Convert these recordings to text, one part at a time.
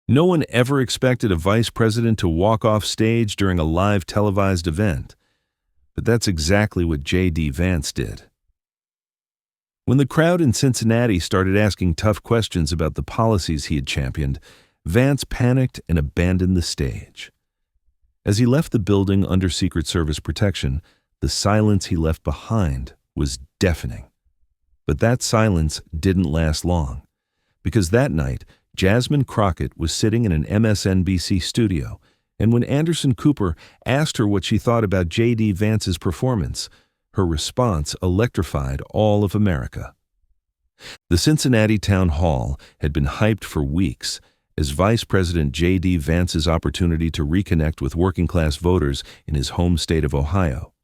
No one ever expected a vice president to walk off stage during a live televised event. But that's exactly what JD Vance did. When the crowd in Cincinnati started asking tough questions about the policies he had championed, Vance panicked and abandoned the stage. As he left the building under Secret Service protection, the silence he left behind was deafening. But that silence didn't last long, because that night, Jasmine Crockett was sitting in an MSNBC studio, and when Anderson Cooper asked her what she thought about JD Vance's performance, her response electrified all of America. The Cincinnati Town Hall had been hyped for weeks as Vice President JD Vance's opportunity to reconnect with working-class voters in his home state of Ohio.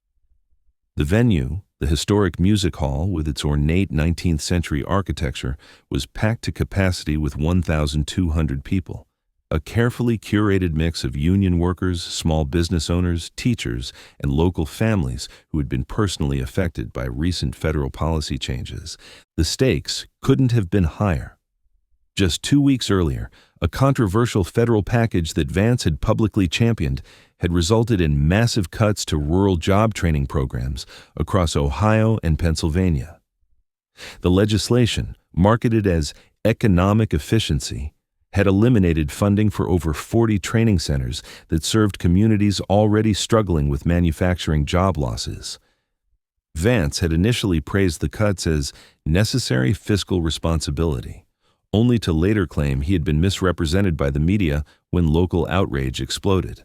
The venue, the historic music hall with its ornate 19th-century architecture, was packed to capacity with 1,200 people, a carefully curated mix of union workers, small business owners, teachers, and local families who had been personally affected by recent federal policy changes. The stakes couldn't have been higher. Just 2 weeks earlier, a controversial federal package that Vance had publicly championed had resulted in massive cuts to rural job training programs across Ohio and Pennsylvania. The legislation, marketed as economic efficiency, had eliminated funding for over 40 training centers that served communities already struggling with manufacturing job losses. Vance had initially praised the cuts as necessary fiscal responsibility, only to later claim he had been misrepresented by the media when local outrage exploded.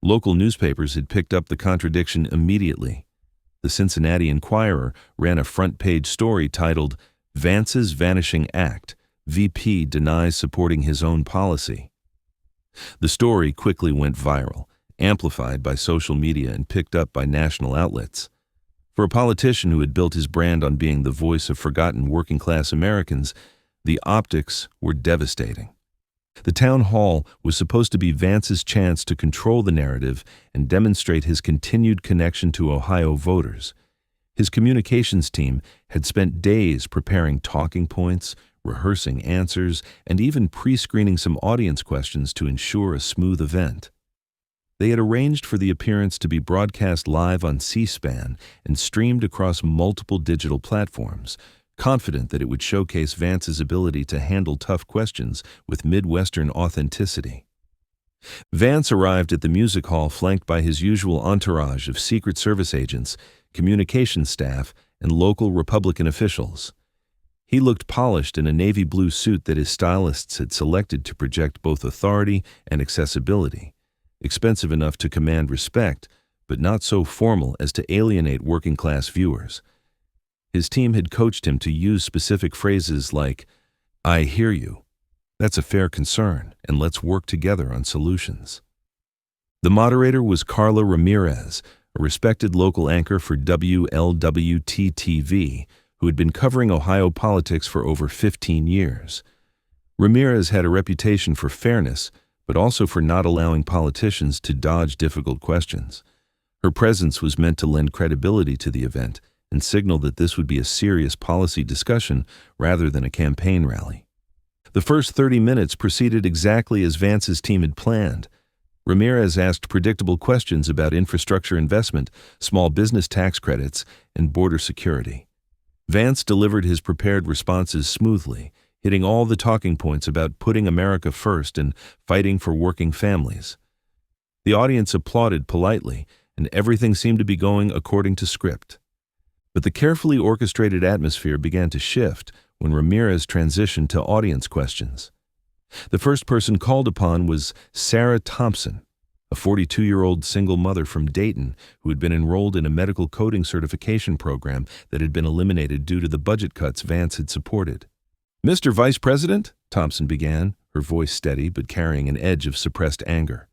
Local newspapers had picked up the contradiction immediately. The Cincinnati Enquirer ran a front-page story titled, "Vance's Vanishing Act. VP denies supporting his own policy." The story quickly went viral, amplified by social media and picked up by national outlets. For a politician who had built his brand on being the voice of forgotten working-class Americans, the optics were devastating. The town hall was supposed to be Vance's chance to control the narrative and demonstrate his continued connection to Ohio voters. His communications team had spent days preparing talking points, rehearsing answers, and even pre-screening some audience questions to ensure a smooth event. They had arranged for the appearance to be broadcast live on C-SPAN and streamed across multiple digital platforms, confident that it would showcase Vance's ability to handle tough questions with Midwestern authenticity. Vance arrived at the music hall flanked by his usual entourage of Secret Service agents, communications staff, and local Republican officials. He looked polished in a navy blue suit that his stylists had selected to project both authority and accessibility, expensive enough to command respect, but not so formal as to alienate working-class viewers. His team had coached him to use specific phrases like, "I hear you. That's a fair concern, and let's work together on solutions." The moderator was Carla Ramirez, a respected local anchor for WLWT-TV, who had been covering Ohio politics for over 15 years. Ramirez had a reputation for fairness, but also for not allowing politicians to dodge difficult questions. Her presence was meant to lend credibility to the event and signal that this would be a serious policy discussion rather than a campaign rally. The first 30 minutes proceeded exactly as Vance's team had planned. Ramirez asked predictable questions about infrastructure investment, small business tax credits, and border security. Vance delivered his prepared responses smoothly, hitting all the talking points about putting America first and fighting for working families. The audience applauded politely, and everything seemed to be going according to script. But the carefully orchestrated atmosphere began to shift when Ramirez transitioned to audience questions. The first person called upon was Sarah Thompson, a 42-year-old single mother from Dayton who had been enrolled in a medical coding certification program that had been eliminated due to the budget cuts Vance had supported. "Mr. Vice President," Thompson began, her voice steady but carrying an edge of suppressed anger.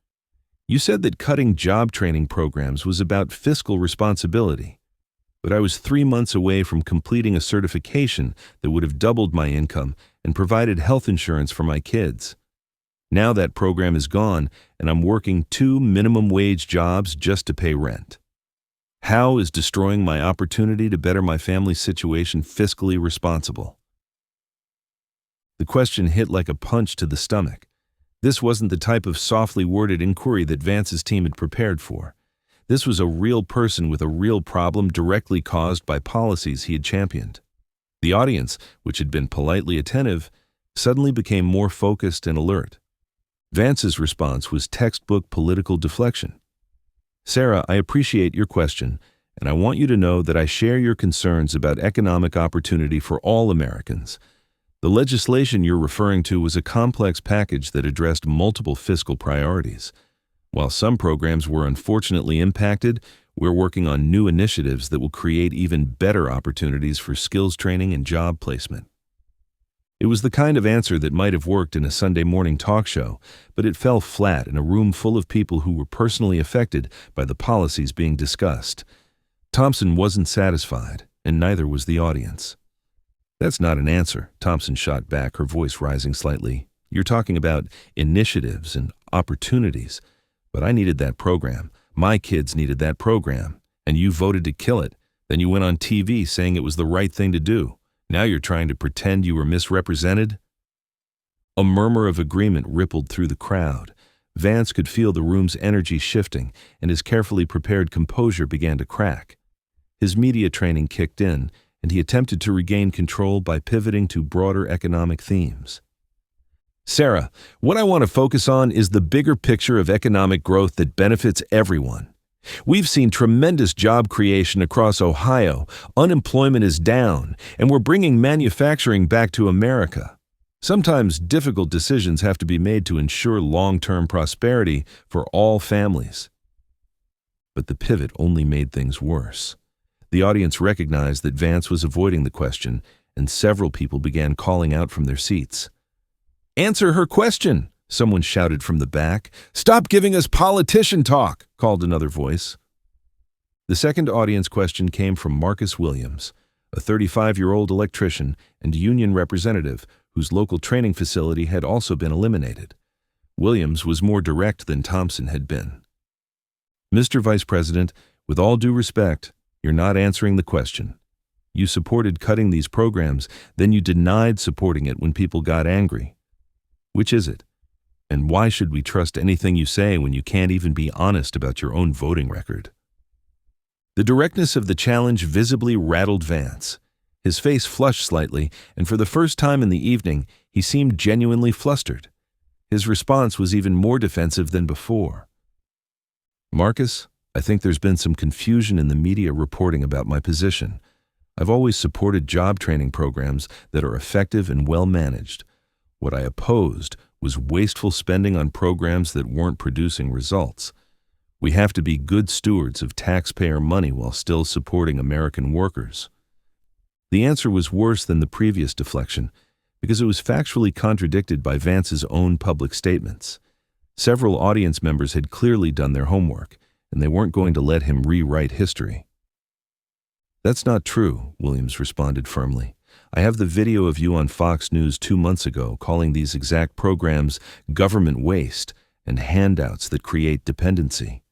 "You said that cutting job training programs was about fiscal responsibility. But I was 3 months away from completing a certification that would have doubled my income and provided health insurance for my kids. Now that program is gone, and I'm working 2 minimum wage jobs just to pay rent. How is destroying my opportunity to better my family's situation fiscally responsible?" The question hit like a punch to the stomach. This wasn't the type of softly worded inquiry that Vance's team had prepared for. This was a real person with a real problem directly caused by policies he had championed. The audience, which had been politely attentive, suddenly became more focused and alert. Vance's response was textbook political deflection. "Sarah, I appreciate your question, and I want you to know that I share your concerns about economic opportunity for all Americans. The legislation you're referring to was a complex package that addressed multiple fiscal priorities. While some programs were unfortunately impacted, we're working on new initiatives that will create even better opportunities for skills training and job placement." It was the kind of answer that might have worked in a Sunday morning talk show, but it fell flat in a room full of people who were personally affected by the policies being discussed. Thompson wasn't satisfied, and neither was the audience. "That's not an answer," Thompson shot back, her voice rising slightly. "You're talking about initiatives and opportunities, but I needed that program. My kids needed that program, and you voted to kill it. Then you went on TV saying it was the right thing to do. Now you're trying to pretend you were misrepresented?" A murmur of agreement rippled through the crowd. Vance could feel the room's energy shifting, and his carefully prepared composure began to crack. His media training kicked in, and he attempted to regain control by pivoting to broader economic themes. "Sarah, what I want to focus on is the bigger picture of economic growth that benefits everyone. We've seen tremendous job creation across Ohio, unemployment is down, and we're bringing manufacturing back to America. Sometimes difficult decisions have to be made to ensure long-term prosperity for all families." But the pivot only made things worse. The audience recognized that Vance was avoiding the question, and several people began calling out from their seats. "Answer her question!" someone shouted from the back. "Stop giving us politician talk!" called another voice. The second audience question came from Marcus Williams, a 35-year-old electrician and union representative whose local training facility had also been eliminated. Williams was more direct than Thompson had been. "Mr. Vice President, with all due respect, you're not answering the question. You supported cutting these programs, then you denied supporting it when people got angry. Which is it? And why should we trust anything you say when you can't even be honest about your own voting record?" The directness of the challenge visibly rattled Vance. His face flushed slightly, and for the first time in the evening, he seemed genuinely flustered. His response was even more defensive than before. "Marcus, I think there's been some confusion in the media reporting about my position. I've always supported job training programs that are effective and well-managed. What I opposed was wasteful spending on programs that weren't producing results. We have to be good stewards of taxpayer money while still supporting American workers." The answer was worse than the previous deflection, because it was factually contradicted by Vance's own public statements. Several audience members had clearly done their homework, and they weren't going to let him rewrite history. "That's not true," Williams responded firmly. "I have the video of you on Fox News 2 months ago calling these exact programs government waste and handouts that create dependency.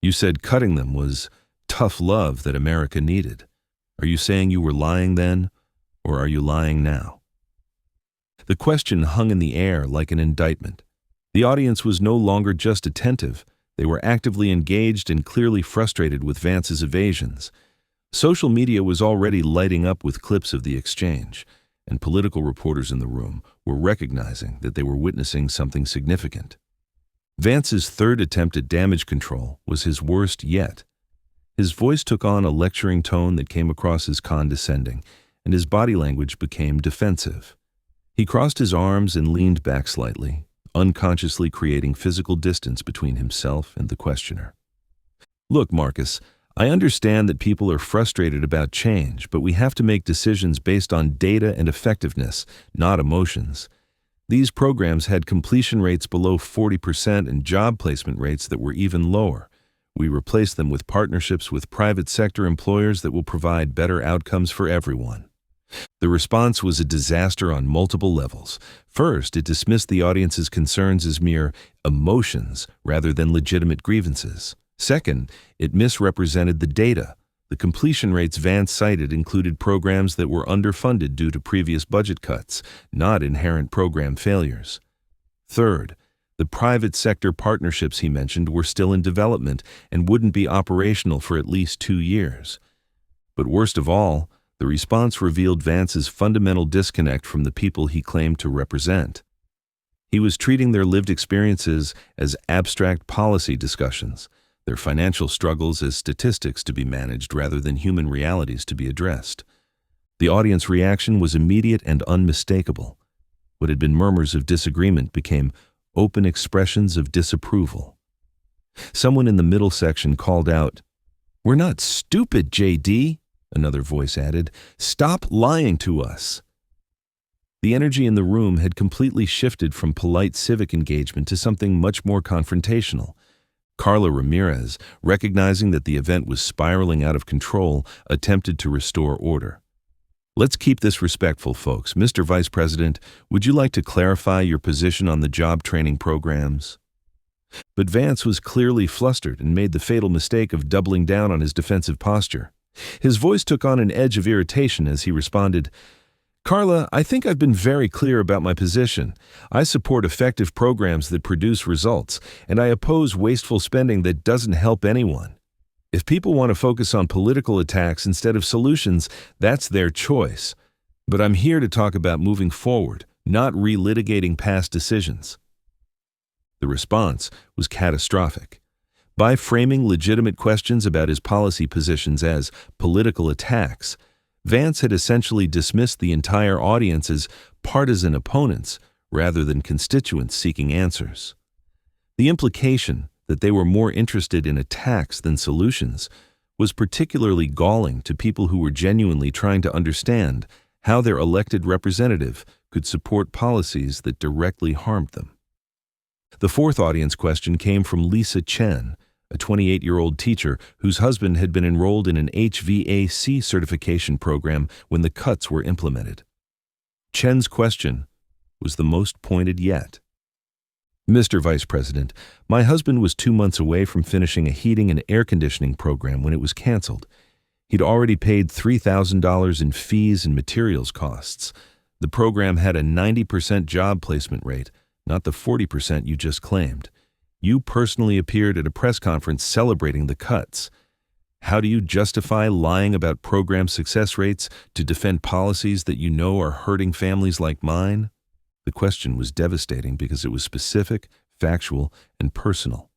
You said cutting them was tough love that America needed. Are you saying you were lying then, or are you lying now?" The question hung in the air like an indictment. The audience was no longer just attentive. They were actively engaged and clearly frustrated with Vance's evasions. Social media was already lighting up with clips of the exchange, and political reporters in the room were recognizing that they were witnessing something significant. Vance's third attempt at damage control was his worst yet. His voice took on a lecturing tone that came across as condescending, and his body language became defensive. He crossed his arms and leaned back slightly, unconsciously creating physical distance between himself and the questioner. "Look, Marcus, I understand that people are frustrated about change, but we have to make decisions based on data and effectiveness, not emotions. These programs had completion rates below 40% and job placement rates that were even lower. We replaced them with partnerships with private sector employers that will provide better outcomes for everyone." The response was a disaster on multiple levels. First, it dismissed the audience's concerns as mere emotions rather than legitimate grievances. Second, it misrepresented the data. The completion rates Vance cited included programs that were underfunded due to previous budget cuts, not inherent program failures. Third, The private sector partnerships he mentioned were still in development and wouldn't be operational for at least 2 years. But worst of all, the response revealed Vance's fundamental disconnect from the people he claimed to represent. He was treating their lived experiences as abstract policy discussions, their financial struggles as statistics to be managed rather than human realities to be addressed. The audience reaction was immediate and unmistakable. What had been murmurs of disagreement became open expressions of disapproval. Someone in the middle section called out, "We're not stupid, JD," another voice added. "Stop lying to us." The energy in the room had completely shifted from polite civic engagement to something much more confrontational. Carla Ramirez, recognizing that the event was spiraling out of control, attempted to restore order. "Let's keep this respectful, folks. Mr. Vice President, would you like to clarify your position on the job training programs?" But Vance was clearly flustered and made the fatal mistake of doubling down on his defensive posture. His voice took on an edge of irritation as he responded, "Carla, I think I've been very clear about my position. I support effective programs that produce results, and I oppose wasteful spending that doesn't help anyone. If people want to focus on political attacks instead of solutions, that's their choice. But I'm here to talk about moving forward, not relitigating past decisions." The response was catastrophic. By framing legitimate questions about his policy positions as political attacks, Vance had essentially dismissed the entire audience as partisan opponents rather than constituents seeking answers. The implication that they were more interested in attacks than solutions was particularly galling to people who were genuinely trying to understand how their elected representative could support policies that directly harmed them. The fourth audience question came from Lisa Chen, a 28-year-old teacher whose husband had been enrolled in an HVAC certification program when the cuts were implemented. Chen's question was the most pointed yet. "Mr. Vice President, my husband was 2 months away from finishing a heating and air conditioning program when it was canceled. He'd already paid $3,000 in fees and materials costs. The program had a 90% job placement rate, not the 40% you just claimed. You personally appeared at a press conference celebrating the cuts. How do you justify lying about program success rates to defend policies that you know are hurting families like mine?" The question was devastating because it was specific, factual, and personal.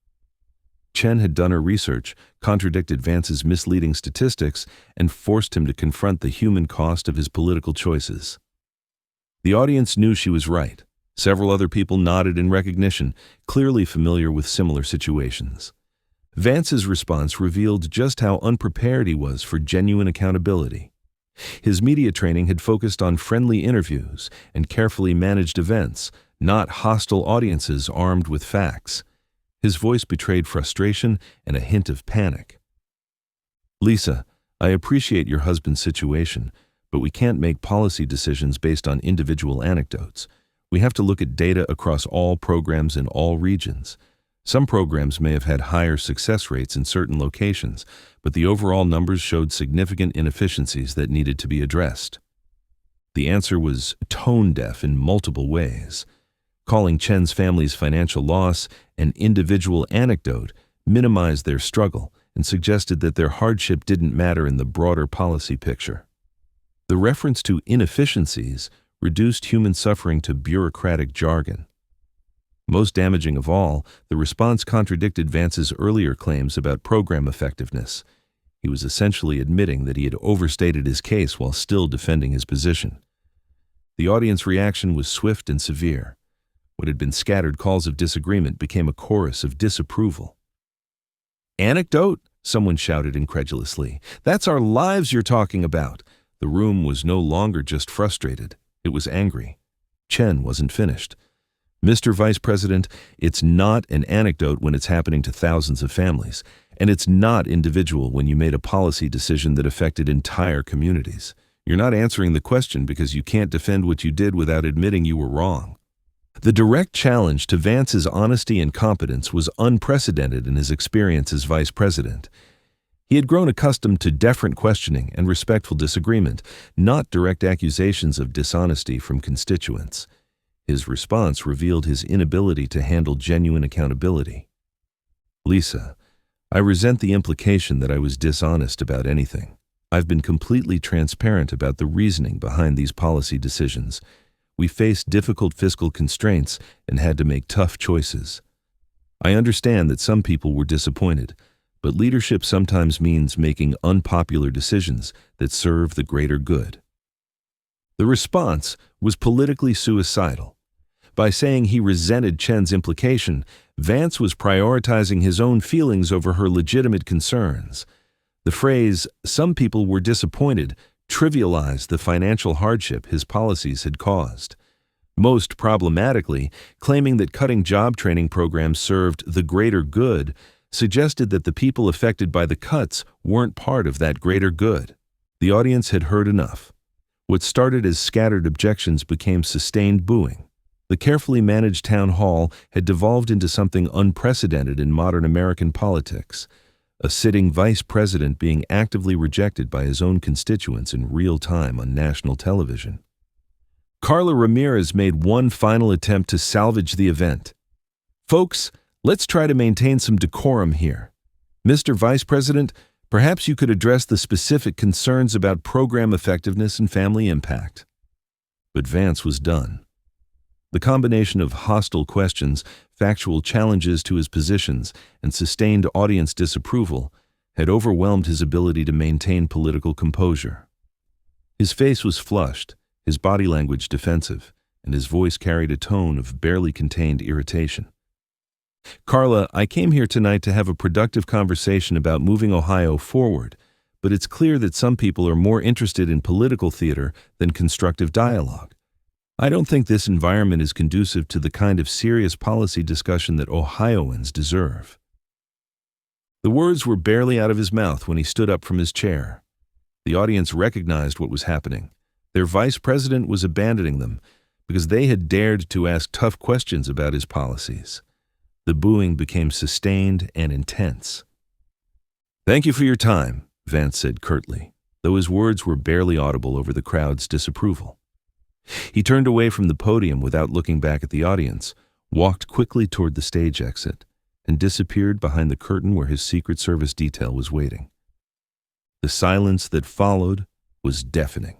Chen had done her research, contradicted Vance's misleading statistics, and forced him to confront the human cost of his political choices. The audience knew she was right. Several other people nodded in recognition, clearly familiar with similar situations. Vance's response revealed just how unprepared he was for genuine accountability. His media training had focused on friendly interviews and carefully managed events, not hostile audiences armed with facts. His voice betrayed frustration and a hint of panic. "Lisa, I appreciate your husband's situation, but we can't make policy decisions based on individual anecdotes. We have to look at data across all programs in all regions. Some programs may have had higher success rates in certain locations, but the overall numbers showed significant inefficiencies that needed to be addressed." The answer was tone-deaf in multiple ways. Calling Chen's family's financial loss an individual anecdote minimized their struggle and suggested that their hardship didn't matter in the broader policy picture. The reference to inefficiencies reduced human suffering to bureaucratic jargon. Most damaging of all, the response contradicted Vance's earlier claims about program effectiveness. He was essentially admitting that he had overstated his case while still defending his position. The audience reaction was swift and severe. What had been scattered calls of disagreement became a chorus of disapproval. "Anecdote?" someone shouted incredulously. "That's our lives you're talking about." The room was no longer just frustrated. It was angry. Chen wasn't finished. "Mr. Vice President, it's not an anecdote when it's happening to thousands of families, and it's not individual when you made a policy decision that affected entire communities. You're not answering the question because you can't defend what you did without admitting you were wrong." The direct challenge to Vance's honesty and competence was unprecedented in his experience as vice president. He had grown accustomed to deferent questioning and respectful disagreement, not direct accusations of dishonesty from constituents. His response revealed his inability to handle genuine accountability. Lisa, I resent the implication that I was dishonest about anything. I've been completely transparent about the reasoning behind these policy decisions. We faced difficult fiscal constraints and had to make tough choices. I understand that some people were disappointed, but leadership sometimes means making unpopular decisions that serve the greater good. The response was politically suicidal. By saying he resented Chen's implication, Vance was prioritizing his own feelings over her legitimate concerns. The phrase, "some people were disappointed," trivialized the financial hardship his policies had caused. Most problematically, claiming that cutting job training programs served the greater good suggested that the people affected by the cuts weren't part of that greater good. The audience had heard enough. What started as scattered objections became sustained booing. The carefully managed town hall had devolved into something unprecedented in modern American politics, a sitting vice president being actively rejected by his own constituents in real time on national television. Carla Ramirez made one final attempt to salvage the event. "Folks, let's try to maintain some decorum here. Mr. Vice President, perhaps you could address the specific concerns about program effectiveness and family impact." But Vance was done. The combination of hostile questions, factual challenges to his positions, and sustained audience disapproval had overwhelmed his ability to maintain political composure. His face was flushed, his body language defensive, and his voice carried a tone of barely contained irritation. "Carla, I came here tonight to have a productive conversation about moving Ohio forward, but it's clear that some people are more interested in political theater than constructive dialogue. I don't think this environment is conducive to the kind of serious policy discussion that Ohioans deserve." The words were barely out of his mouth when he stood up from his chair. The audience recognized what was happening. Their vice president was abandoning them because they had dared to ask tough questions about his policies. The booing became sustained and intense. "Thank you for your time," Vance said curtly, though his words were barely audible over the crowd's disapproval. He turned away from the podium without looking back at the audience, walked quickly toward the stage exit, and disappeared behind the curtain where his Secret Service detail was waiting. The silence that followed was deafening.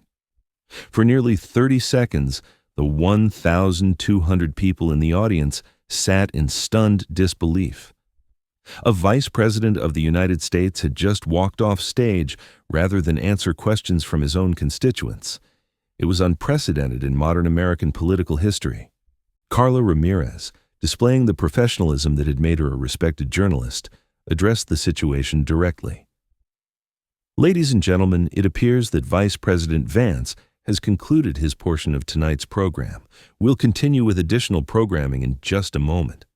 For nearly 30 seconds, the 1,200 people in the audience sat in stunned disbelief. A vice president of the United States had just walked off stage rather than answer questions from his own constituents. It was unprecedented in modern American political history. Carla Ramirez, displaying the professionalism that had made her a respected journalist, addressed the situation directly. "Ladies and gentlemen, it appears that Vice President Vance has concluded his portion of tonight's program. We'll continue with additional programming in just a moment."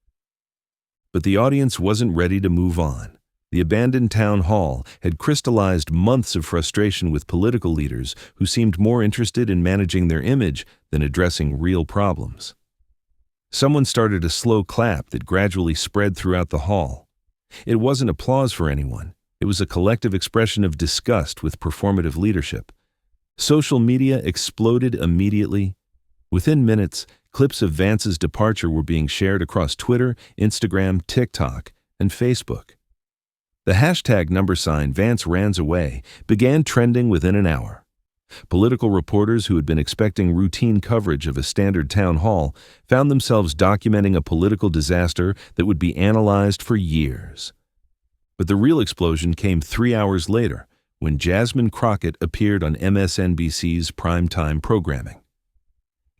But the audience wasn't ready to move on. The abandoned town hall had crystallized months of frustration with political leaders who seemed more interested in managing their image than addressing real problems. Someone started a slow clap that gradually spread throughout the hall. It wasn't applause for anyone. It was a collective expression of disgust with performative leadership. Social media exploded immediately. Within minutes, clips of Vance's departure were being shared across Twitter, Instagram, TikTok, and Facebook. The hashtag #Vance Rans Away began trending within an hour. Political reporters who had been expecting routine coverage of a standard town hall found themselves documenting a political disaster that would be analyzed for years. But the real explosion came 3 hours later, when Jasmine Crockett appeared on MSNBC's primetime programming.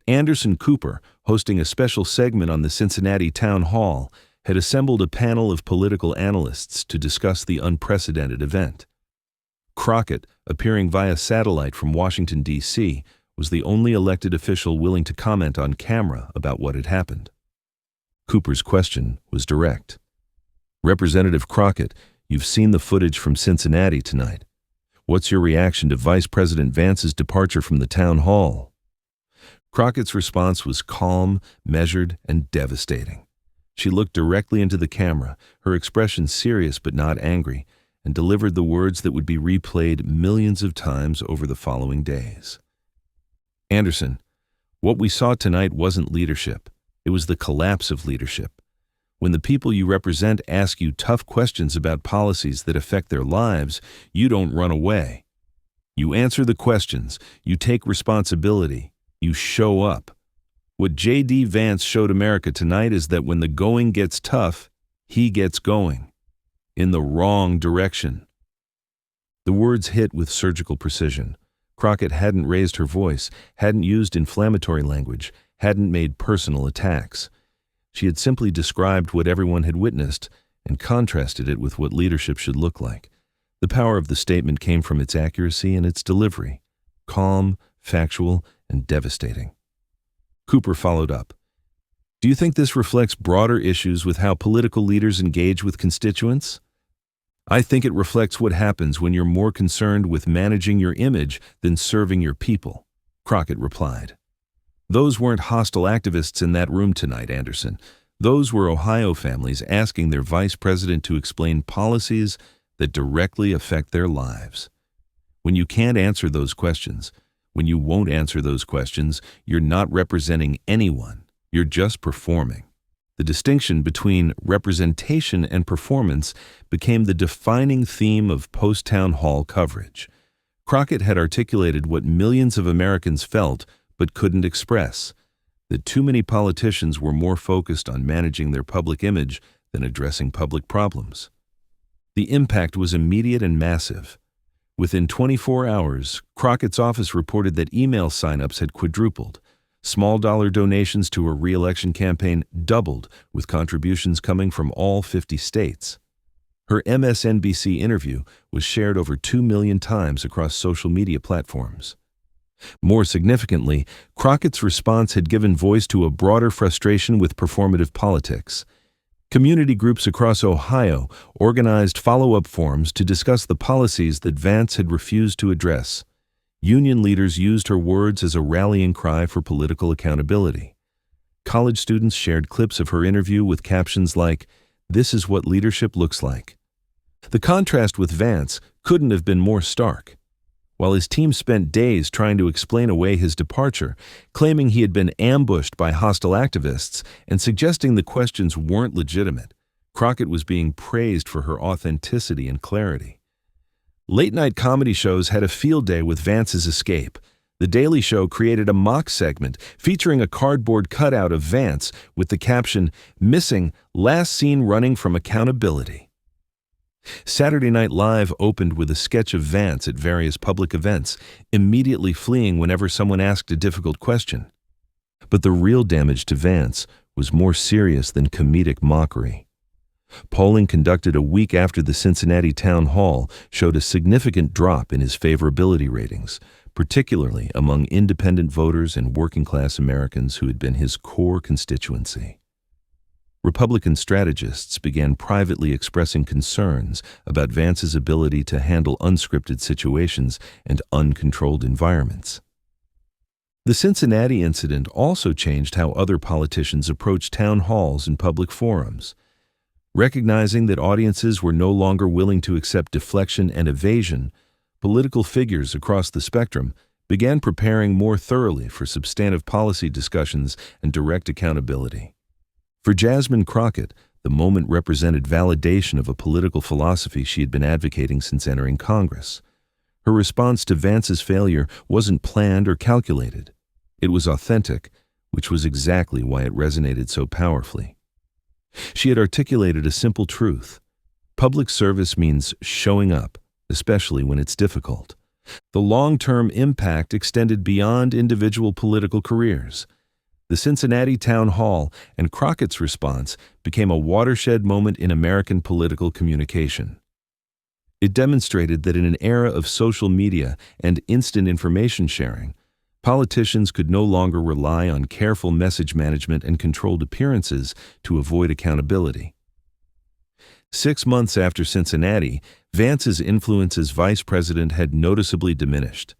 Anderson Cooper, hosting a special segment on the Cincinnati Town Hall, had assembled a panel of political analysts to discuss the unprecedented event. Crockett, appearing via satellite from Washington, D.C., was the only elected official willing to comment on camera about what had happened. Cooper's question was direct. "Representative Crockett, you've seen the footage from Cincinnati tonight. What's your reaction to Vice President Vance's departure from the town hall?" Crockett's response was calm, measured, and devastating. She looked directly into the camera, her expression serious but not angry, and delivered the words that would be replayed millions of times over the following days. "Anderson, What we saw tonight wasn't leadership. It was the collapse of leadership. When the people you represent ask you tough questions about policies that affect their lives, you don't run away. You answer the questions, you take responsibility, you show up. What JD Vance showed America tonight is that when the going gets tough, he gets going. In the wrong direction. The words hit with surgical precision. Crockett hadn't raised her voice, hadn't used inflammatory language, hadn't made personal attacks. She had simply described what everyone had witnessed and contrasted it with what leadership should look like. The power of the statement came from its accuracy and its delivery. Calm, factual, and devastating. Cooper followed up. Do you think this reflects broader issues with how political leaders engage with constituents? I think it reflects what happens when you're more concerned with managing your image than serving your people, Crockett replied. Those weren't hostile activists in that room tonight, Anderson. Those were Ohio families asking their vice president to explain policies that directly affect their lives. When you can't answer those questions, when you won't answer those questions, you're not representing anyone. You're just performing. The distinction between representation and performance became the defining theme of post-town hall coverage. Crockett had articulated what millions of Americans felt but couldn't express, that too many politicians were more focused on managing their public image than addressing public problems. The impact was immediate and massive. Within 24 hours, Crockett's office reported that email signups had quadrupled. Small-dollar donations to her re-election campaign doubled, with contributions coming from all 50 states. Her MSNBC interview was shared over 2 million times across social media platforms. More significantly, Crockett's response had given voice to a broader frustration with performative politics. Community groups across Ohio organized follow-up forums to discuss the policies that Vance had refused to address. Union leaders used her words as a rallying cry for political accountability. College students shared clips of her interview with captions like, "This is what leadership looks like." The contrast with Vance couldn't have been more stark. While his team spent days trying to explain away his departure, claiming he had been ambushed by hostile activists and suggesting the questions weren't legitimate, Crockett was being praised for her authenticity and clarity. Late-night comedy shows had a field day with Vance's escape. The Daily Show created a mock segment featuring a cardboard cutout of Vance with the caption, "Missing, last seen running from accountability." Saturday Night Live opened with a sketch of Vance at various public events, immediately fleeing whenever someone asked a difficult question. But the real damage to Vance was more serious than comedic mockery. Polling conducted a week after the Cincinnati town hall showed a significant drop in his favorability ratings, particularly among independent voters and working-class Americans who had been his core constituency. Republican strategists began privately expressing concerns about Vance's ability to handle unscripted situations and uncontrolled environments. The Cincinnati incident also changed how other politicians approached town halls and public forums. Recognizing that audiences were no longer willing to accept deflection and evasion, political figures across the spectrum began preparing more thoroughly for substantive policy discussions and direct accountability. For Jasmine Crockett, the moment represented validation of a political philosophy she had been advocating since entering Congress. Her response to Vance's failure wasn't planned or calculated. It was authentic, which was exactly why it resonated so powerfully. She had articulated a simple truth. Public service means showing up, especially when it's difficult. The long-term impact extended beyond individual political careers. The Cincinnati Town Hall and Crockett's response became a watershed moment in American political communication. It demonstrated that in an era of social media and instant information sharing, politicians could no longer rely on careful message management and controlled appearances to avoid accountability. 6 months after Cincinnati, Vance's influence as vice president had noticeably diminished.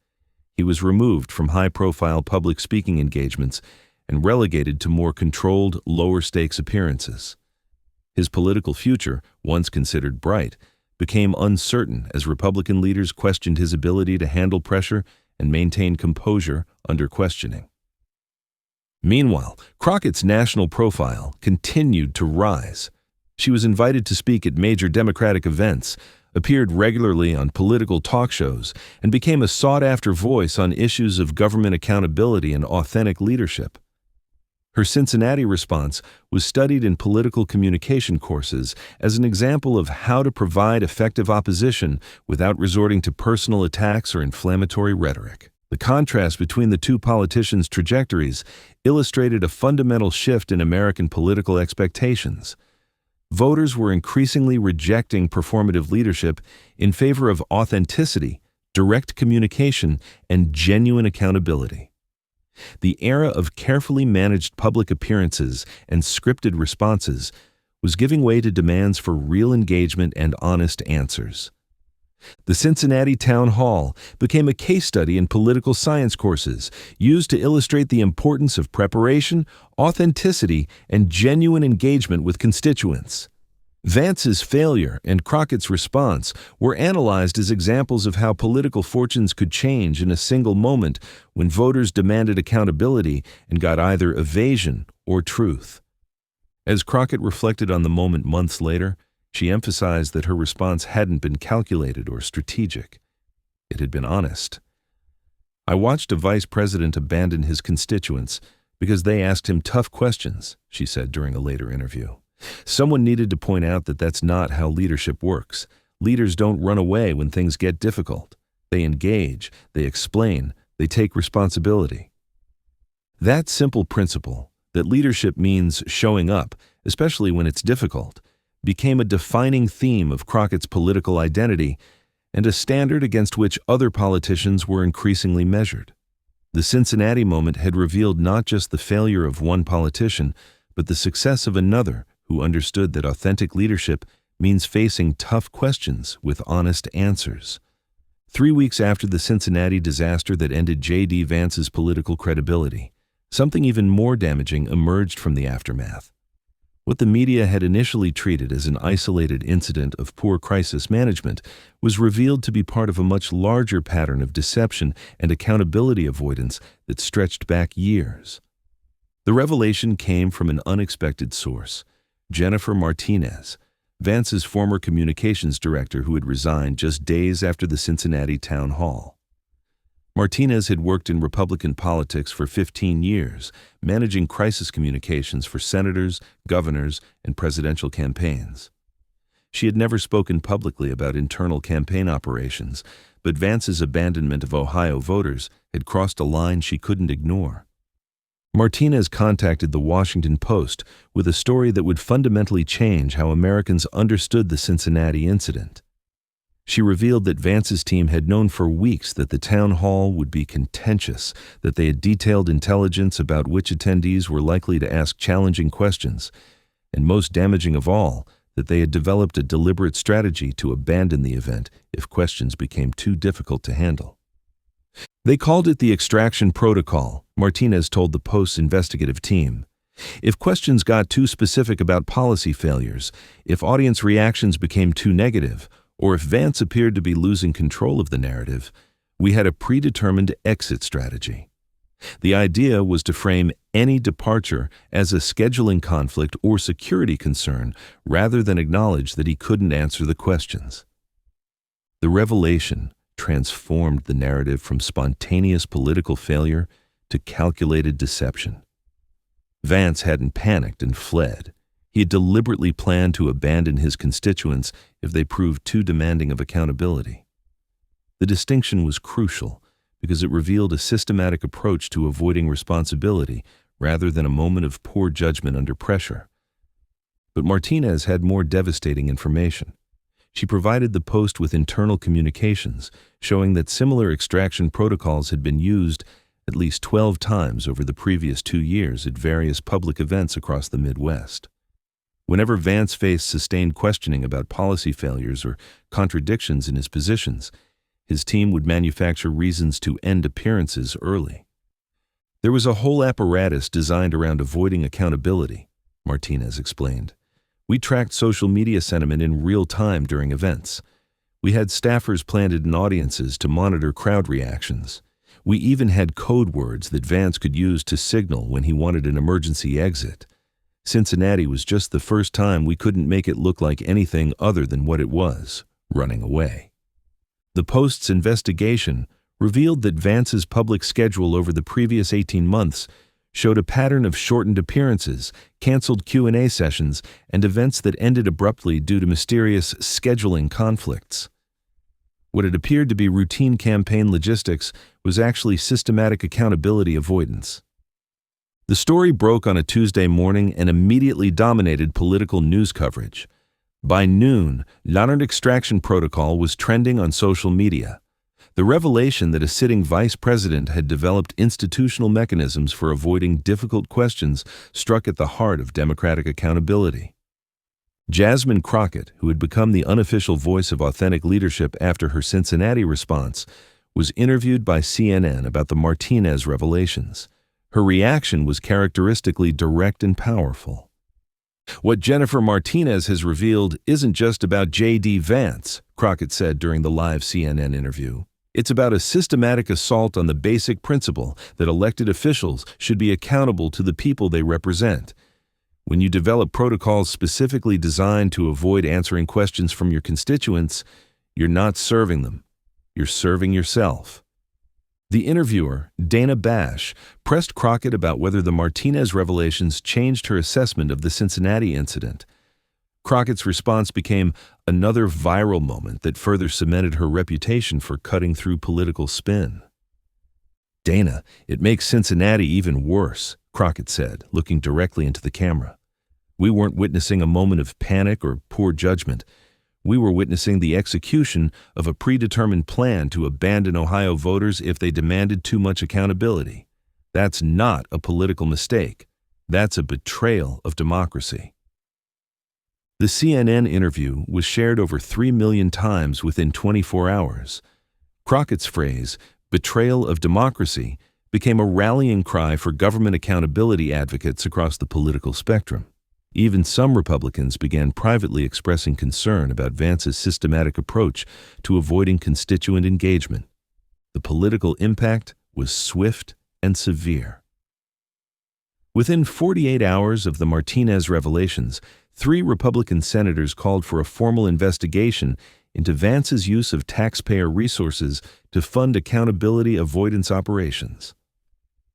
He was removed from high-profile public speaking engagements and relegated to more controlled, lower-stakes appearances. His political future, once considered bright, became uncertain as Republican leaders questioned his ability to handle pressure and maintain composure under questioning. Meanwhile, Crockett's national profile continued to rise. She was invited to speak at major Democratic events, appeared regularly on political talk shows, and became a sought-after voice on issues of government accountability and authentic leadership. Her Cincinnati response was studied in political communication courses as an example of how to provide effective opposition without resorting to personal attacks or inflammatory rhetoric. The contrast between the two politicians' trajectories illustrated a fundamental shift in American political expectations. Voters were increasingly rejecting performative leadership in favor of authenticity, direct communication, and genuine accountability. The era of carefully managed public appearances and scripted responses was giving way to demands for real engagement and honest answers. The Cincinnati Town Hall became a case study in political science courses, used to illustrate the importance of preparation, authenticity, and genuine engagement with constituents. Vance's failure and Crockett's response were analyzed as examples of how political fortunes could change in a single moment when voters demanded accountability and got either evasion or truth. As Crockett reflected on the moment months later, she emphasized that her response hadn't been calculated or strategic. It had been honest. "I watched a vice president abandon his constituents because they asked him tough questions," she said during a later interview. "Someone needed to point out that that's not how leadership works. Leaders don't run away when things get difficult. They engage, they explain, they take responsibility." That simple principle, that leadership means showing up, especially when it's difficult, became a defining theme of Crockett's political identity and a standard against which other politicians were increasingly measured. The Cincinnati moment had revealed not just the failure of one politician, but the success of another who understood that authentic leadership means facing tough questions with honest answers. 3 weeks after the Cincinnati disaster that ended JD Vance's political credibility, something even more damaging emerged from the aftermath. What the media had initially treated as an isolated incident of poor crisis management was revealed to be part of a much larger pattern of deception and accountability avoidance that stretched back years. The revelation came from an unexpected source: Jennifer Martinez, Vance's former communications director who had resigned just days after the Cincinnati Town Hall. Martinez had worked in Republican politics for 15 years, managing crisis communications for senators, governors, and presidential campaigns. She had never spoken publicly about internal campaign operations, but Vance's abandonment of Ohio voters had crossed a line she couldn't ignore. Martinez contacted the Washington Post with a story that would fundamentally change how Americans understood the Cincinnati incident. She revealed that Vance's team had known for weeks that the town hall would be contentious, that they had detailed intelligence about which attendees were likely to ask challenging questions, and most damaging of all, that they had developed a deliberate strategy to abandon the event if questions became too difficult to handle. They called it the extraction protocol, Martinez told the Post's investigative team. If questions got too specific about policy failures, if audience reactions became too negative, or if Vance appeared to be losing control of the narrative, we had a predetermined exit strategy. The idea was to frame any departure as a scheduling conflict or security concern rather than acknowledge that he couldn't answer the questions. The revelation transformed the narrative from spontaneous political failure to calculated deception. Vance hadn't panicked and fled. He had deliberately planned to abandon his constituents if they proved too demanding of accountability. The distinction was crucial because it revealed a systematic approach to avoiding responsibility rather than a moment of poor judgment under pressure. But Martinez had more devastating information. She provided the Post with internal communications, showing that similar extraction protocols had been used at least 12 times over the previous 2 years at various public events across the Midwest. Whenever Vance faced sustained questioning about policy failures or contradictions in his positions, his team would manufacture reasons to end appearances early. There was a whole apparatus designed around avoiding accountability, Martinez explained. We tracked social media sentiment in real time during events. We had staffers planted in audiences to monitor crowd reactions. We even had code words that Vance could use to signal when he wanted an emergency exit. Cincinnati was just the first time we couldn't make it look like anything other than what it was, running away. The Post's investigation revealed that Vance's public schedule over the previous 18 months showed a pattern of shortened appearances, canceled Q&A sessions, and events that ended abruptly due to mysterious scheduling conflicts. What had appeared to be routine campaign logistics was actually systematic accountability avoidance. The story broke on a Tuesday morning and immediately dominated political news coverage. By noon, Leonard extraction protocol was trending on social media. The revelation that a sitting vice president had developed institutional mechanisms for avoiding difficult questions struck at the heart of Democratic accountability. Jasmine Crockett, who had become the unofficial voice of authentic leadership after her Cincinnati response, was interviewed by CNN about the Martinez revelations. Her reaction was characteristically direct and powerful. "What Jennifer Martinez has revealed isn't just about JD Vance," Crockett said during the live CNN interview. "It's about a systematic assault on the basic principle that elected officials should be accountable to the people they represent. When you develop protocols specifically designed to avoid answering questions from your constituents, you're not serving them. You're serving yourself." The interviewer, Dana Bash, pressed Crockett about whether the Martinez revelations changed her assessment of the Cincinnati incident. Crockett's response became another viral moment that further cemented her reputation for cutting through political spin. "Dana, it makes Cincinnati even worse," Crockett said, looking directly into the camera. "We weren't witnessing a moment of panic or poor judgment. We were witnessing the execution of a predetermined plan to abandon Ohio voters if they demanded too much accountability. That's not a political mistake. That's a betrayal of democracy." The CNN interview was shared over 3 million times within 24 hours. Crockett's phrase, "betrayal of democracy," became a rallying cry for government accountability advocates across the political spectrum. Even some Republicans began privately expressing concern about Vance's systematic approach to avoiding constituent engagement. The political impact was swift and severe. Within 48 hours of the Martinez revelations, 3 Republican senators called for a formal investigation into Vance's use of taxpayer resources to fund accountability avoidance operations.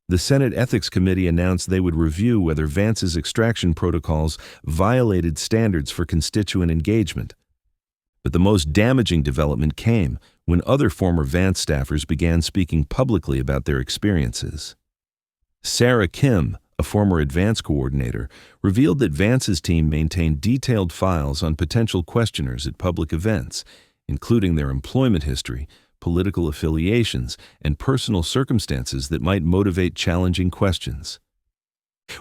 The Senate Ethics Committee announced they would review whether Vance's extraction protocols violated standards for constituent engagement. But the most damaging development came when other former Vance staffers began speaking publicly about their experiences. Sarah Kim, a former advance coordinator, revealed that Vance's team maintained detailed files on potential questioners at public events, including their employment history, political affiliations, and personal circumstances that might motivate challenging questions.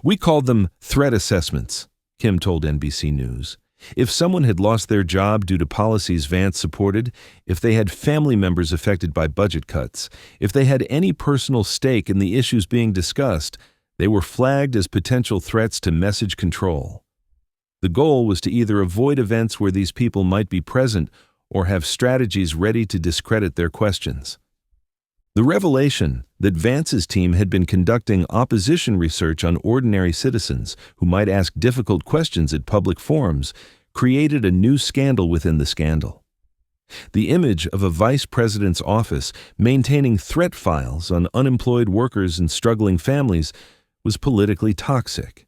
"We called them threat assessments," Kim told NBC News. "If someone had lost their job due to policies Vance supported, if they had family members affected by budget cuts, if they had any personal stake in the issues being discussed, they were flagged as potential threats to message control. The goal was to either avoid events where these people might be present or have strategies ready to discredit their questions." The revelation that Vance's team had been conducting opposition research on ordinary citizens who might ask difficult questions at public forums created a new scandal within the scandal. The image of a vice president's office maintaining threat files on unemployed workers and struggling families was politically toxic.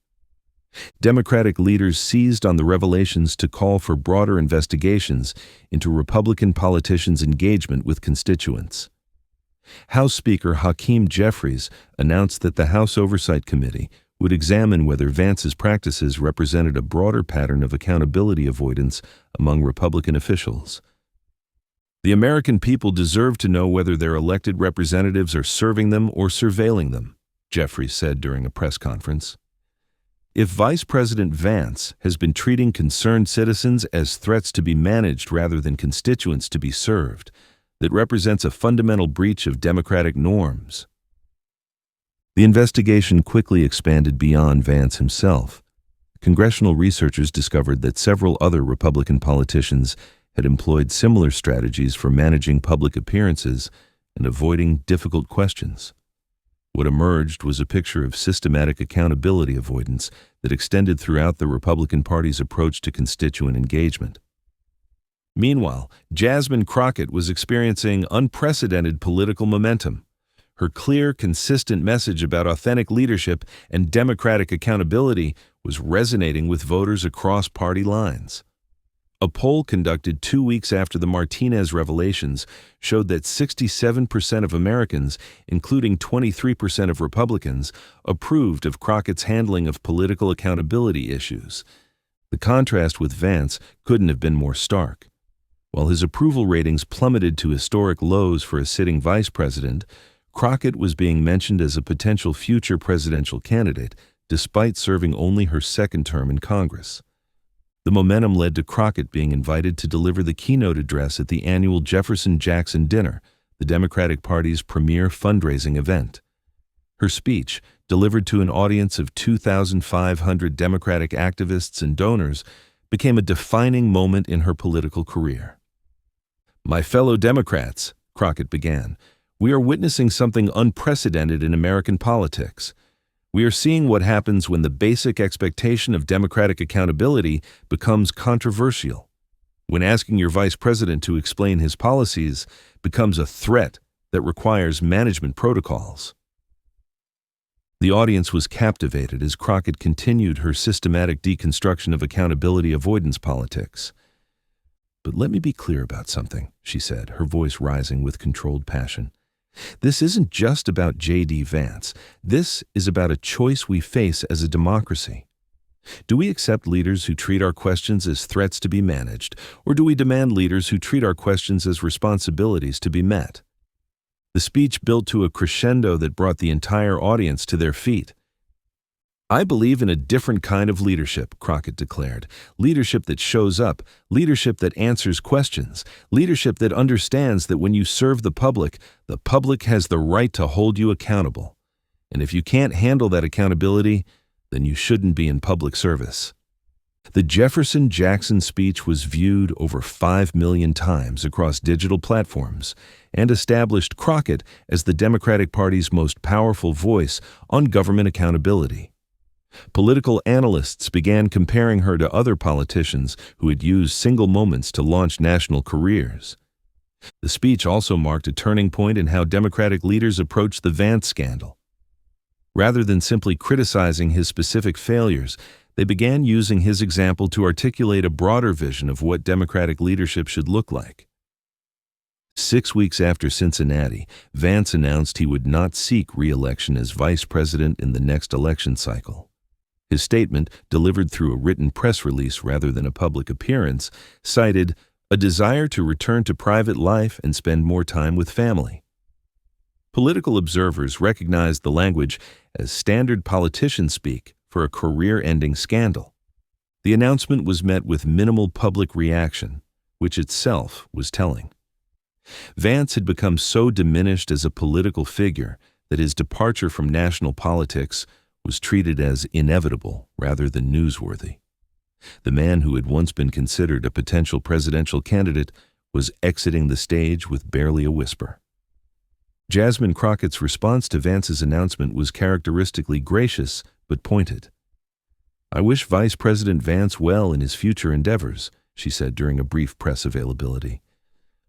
Democratic leaders seized on the revelations to call for broader investigations into Republican politicians' engagement with constituents. House Speaker Hakeem Jeffries announced that the House Oversight Committee would examine whether Vance's practices represented a broader pattern of accountability avoidance among Republican officials. "The American people deserve to know whether their elected representatives are serving them or surveilling them," Jeffries said during a press conference. "If Vice President Vance has been treating concerned citizens as threats to be managed rather than constituents to be served, that represents a fundamental breach of democratic norms." The investigation quickly expanded beyond Vance himself. Congressional researchers discovered that several other Republican politicians had employed similar strategies for managing public appearances and avoiding difficult questions. What emerged was a picture of systematic accountability avoidance that extended throughout the Republican Party's approach to constituent engagement. Meanwhile, Jasmine Crockett was experiencing unprecedented political momentum. Her clear, consistent message about authentic leadership and democratic accountability was resonating with voters across party lines. A poll conducted 2 weeks after the Martinez revelations showed that 67% of Americans, including 23% of Republicans, approved of Crockett's handling of political accountability issues. The contrast with Vance couldn't have been more stark. While his approval ratings plummeted to historic lows for a sitting vice president, Crockett was being mentioned as a potential future presidential candidate, despite serving only her second term in Congress. The momentum led to Crockett being invited to deliver the keynote address at the annual Jefferson-Jackson Dinner, the Democratic Party's premier fundraising event. Her speech, delivered to an audience of 2,500 Democratic activists and donors, became a defining moment in her political career. "My fellow Democrats," Crockett began, "we are witnessing something unprecedented in American politics. We are seeing what happens when the basic expectation of democratic accountability becomes controversial, when asking your vice president to explain his policies becomes a threat that requires management protocols." The audience was captivated as Crockett continued her systematic deconstruction of accountability avoidance politics. "But let me be clear about something," she said, her voice rising with controlled passion. "This isn't just about JD Vance. This is about a choice we face as a democracy. Do we accept leaders who treat our questions as threats to be managed, or do we demand leaders who treat our questions as responsibilities to be met?" The speech built to a crescendo that brought the entire audience to their feet. "I believe in a different kind of leadership," Crockett declared. "Leadership that shows up, leadership that answers questions, leadership that understands that when you serve the public has the right to hold you accountable. And if you can't handle that accountability, then you shouldn't be in public service." The Jefferson-Jackson speech was viewed over 5 million times across digital platforms and established Crockett as the Democratic Party's most powerful voice on government accountability. Political analysts began comparing her to other politicians who had used single moments to launch national careers. The speech also marked a turning point in how Democratic leaders approached the Vance scandal. Rather than simply criticizing his specific failures, they began using his example to articulate a broader vision of what Democratic leadership should look like. 6 weeks after Cincinnati, Vance announced he would not seek re-election as vice president in the next election cycle. His statement, delivered through a written press release rather than a public appearance, cited a desire to return to private life and spend more time with family. Political observers recognized the language as standard politician speak for a career-ending scandal. The announcement was met with minimal public reaction, which itself was telling. Vance had become so diminished as a political figure that his departure from national politics was treated as inevitable rather than newsworthy. The man who had once been considered a potential presidential candidate was exiting the stage with barely a whisper. Jasmine Crockett's response to Vance's announcement was characteristically gracious but pointed. "I wish Vice President Vance well in his future endeavors," she said during a brief press availability.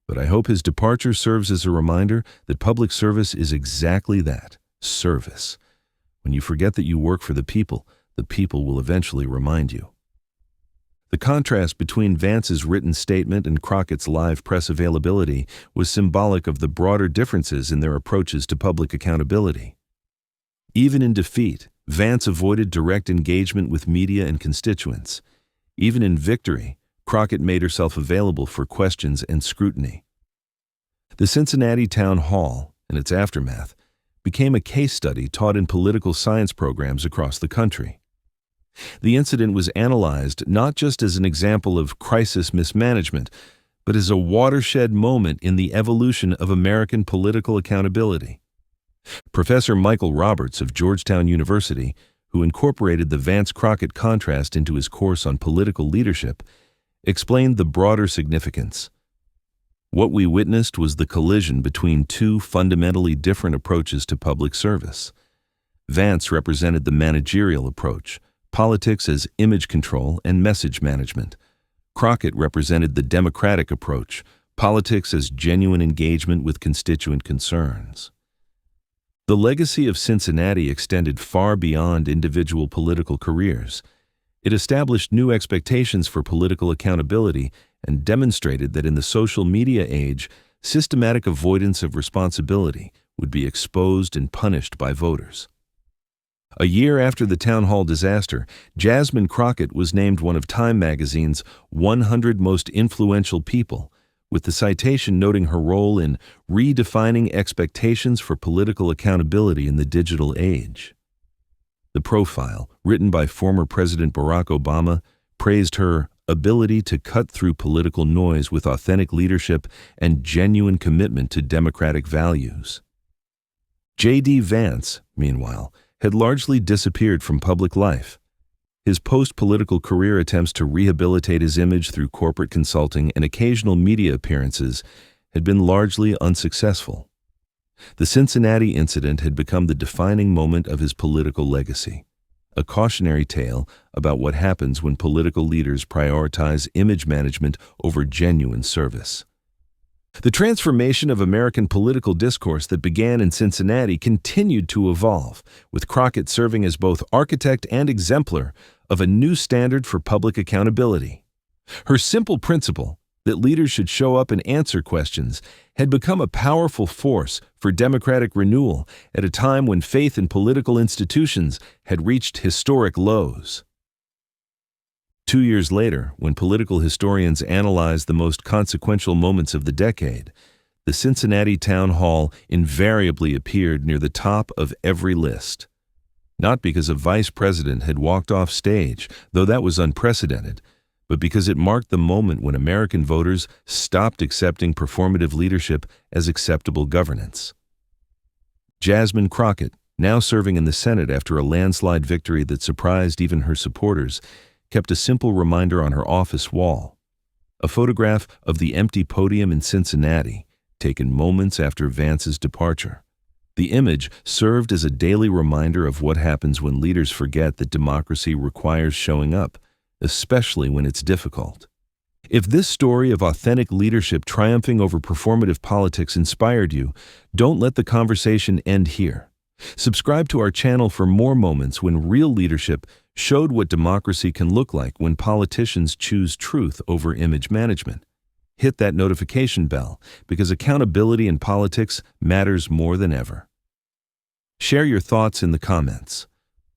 "But I hope his departure serves as a reminder that public service is exactly that, service. When you forget that you work for the people will eventually remind you." The contrast between Vance's written statement and Crockett's live press availability was symbolic of the broader differences in their approaches to public accountability. Even in defeat, Vance avoided direct engagement with media and constituents. Even in victory, Crockett made herself available for questions and scrutiny. The Cincinnati Town Hall, and its aftermath, became a case study taught in political science programs across the country. The incident was analyzed not just as an example of crisis mismanagement, but as a watershed moment in the evolution of American political accountability. Professor Michael Roberts of Georgetown University, who incorporated the Vance-Crockett contrast into his course on political leadership, explained the broader significance. What we witnessed was the collision between two fundamentally different approaches to public service. Vance represented the managerial approach, politics as image control and message management. Crockett represented the democratic approach, politics as genuine engagement with constituent concerns. The legacy of Cincinnati extended far beyond individual political careers. It established new expectations for political accountability and demonstrated that in the social media age, systematic avoidance of responsibility would be exposed and punished by voters. A year after the town hall disaster, Jasmine Crockett was named one of Time magazine's 100 most influential people, with the citation noting her role in redefining expectations for political accountability in the digital age. The profile, written by former President Barack Obama, praised her ability to cut through political noise with authentic leadership and genuine commitment to democratic values. JD Vance, meanwhile, had largely disappeared from public life. His post-political career attempts to rehabilitate his image through corporate consulting and occasional media appearances had been largely unsuccessful. The Cincinnati incident had become the defining moment of his political legacy, a cautionary tale about what happens when political leaders prioritize image management over genuine service. The transformation of American political discourse that began in Cincinnati continued to evolve, with Crockett serving as both architect and exemplar of a new standard for public accountability. Her simple principle, that leaders should show up and answer questions, had become a powerful force for democratic renewal at a time when faith in political institutions had reached historic lows. 2 years later, when political historians analyzed the most consequential moments of the decade, the Cincinnati Town Hall invariably appeared near the top of every list. Not because a vice president had walked off stage, though that was unprecedented, but because it marked the moment when American voters stopped accepting performative leadership as acceptable governance. Jasmine Crockett, now serving in the Senate after a landslide victory that surprised even her supporters, kept a simple reminder on her office wall, a photograph of the empty podium in Cincinnati, taken moments after Vance's departure. The image served as a daily reminder of what happens when leaders forget that democracy requires showing up, especially when it's difficult. If this story of authentic leadership triumphing over performative politics inspired you, don't let the conversation end here. Subscribe to our channel for more moments when real leadership showed what democracy can look like when politicians choose truth over image management. Hit that notification bell, because accountability in politics matters more than ever. Share your thoughts in the comments.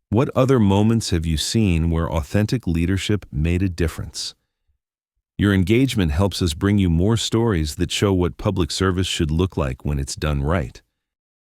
What other moments have you seen where authentic leadership made a difference? Your engagement helps us bring you more stories that show what public service should look like when it's done right.